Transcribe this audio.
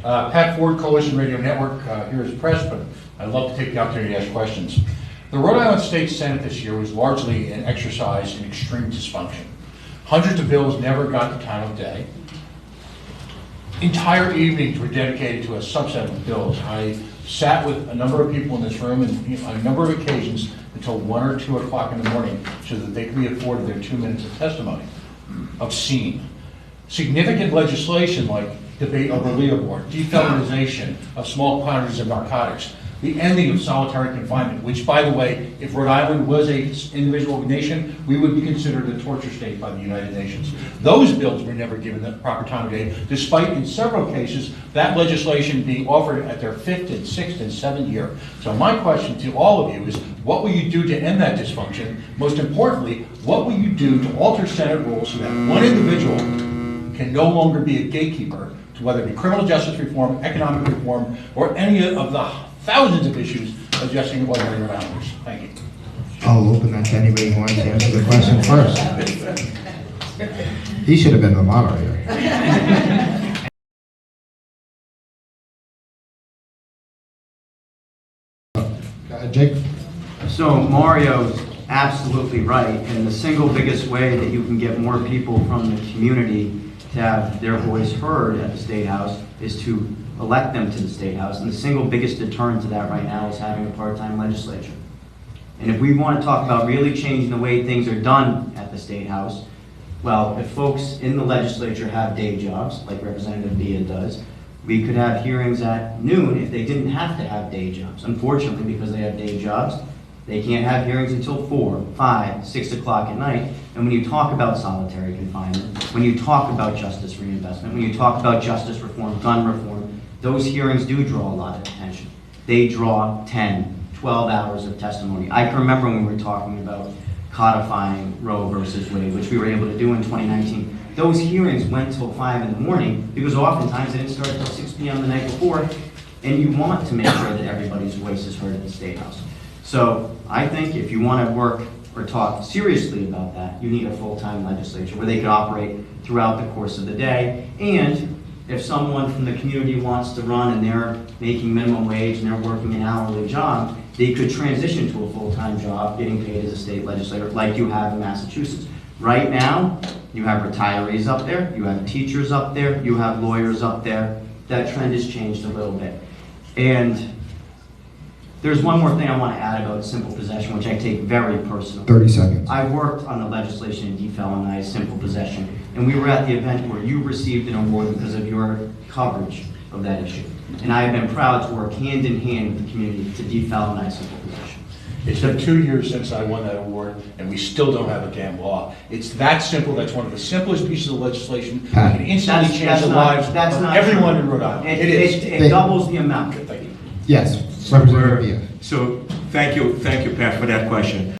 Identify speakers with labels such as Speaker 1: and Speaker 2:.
Speaker 1: Pat Ford, Coalition Radio Network, here as press, but I'd love to take the opportunity to ask questions. The Rhode Island State Senate this year was largely an exercise in extreme dysfunction. Hundreds of bills never got the time of day. Entire evenings were dedicated to a subset of bills. I sat with a number of people in this room and on a number of occasions until 1 or 2 o'clock in the morning so that they could be afforded their 2 minutes of testimony. Obscene. Significant legislation like debate over Leo board, defelonization of small quantities of narcotics, the ending of solitary confinement, which, by the way, if Rhode Island was an individual nation, we would be considered a torture state by the United Nations. Those bills were never given the proper time of day, despite, in several cases, that legislation being offered at their 5th and 6th and 7th year. So my question to all of you is, what will you do to end that dysfunction? Most importantly, what will you do to alter Senate rules so that one individual can no longer be a gatekeeper to whether it be criminal justice reform, economic reform, or any of the thousands of issues addressing ordinary Rhode Thank you.
Speaker 2: I'll open that to anybody who wants to answer the question first. He should have been the moderator. Jake?
Speaker 3: So Mario's absolutely right, and the single biggest way that you can get more people from the community to have their voice heard at the State House is to elect them to the State House, and the single biggest deterrent to that right now is having a part-time legislature. And if we want to talk about really changing the way things are done at the State House, well, if folks in the legislature have day jobs, like Representative Biah does, we could have hearings at noon if they didn't have to have day jobs. Unfortunately, because they have day jobs, they can't have hearings until 4, 5, 6 o'clock at night. And when you talk about solitary confinement, when you talk about justice reinvestment, when you talk about justice reform, gun reform, those hearings do draw a lot of attention. They draw 10, 12 hours of testimony. I can remember when we were talking about codifying Roe versus Wade, which we were able to do in 2019. Those hearings went till 5 in the morning because oftentimes they didn't start until 6 p.m. the night before, and you want to make sure that everybody's voice is heard at the State House. So I think if you want to work or talk seriously about that, you need a full-time legislature where they could operate throughout the course of the day. And if someone from the community wants to run and they're making minimum wage and they're working an hourly job, they could transition to a full-time job getting paid as a state legislator like you have in Massachusetts. Right now, you have retirees up there, you have teachers up there, you have lawyers up there. That trend has changed a little bit. And there's one more thing I want to add about simple possession, which I take very personally.
Speaker 2: 30 seconds.
Speaker 3: I worked on the legislation to defelonize simple possession, and we were at the event where you received an award because of your coverage of that issue. And I have been proud to work hand in hand with the community to defelonize simple possession.
Speaker 1: It's been 2 years since I won that award, and we still don't have a damn law. It's that simple. That's one of the simplest pieces of legislation that can instantly change the lives of everyone in Rhode Island. It is.
Speaker 3: It doubles the amount.
Speaker 1: Thank you.
Speaker 2: Yes, Representative Biah.
Speaker 4: So thank you, Pat, for that question.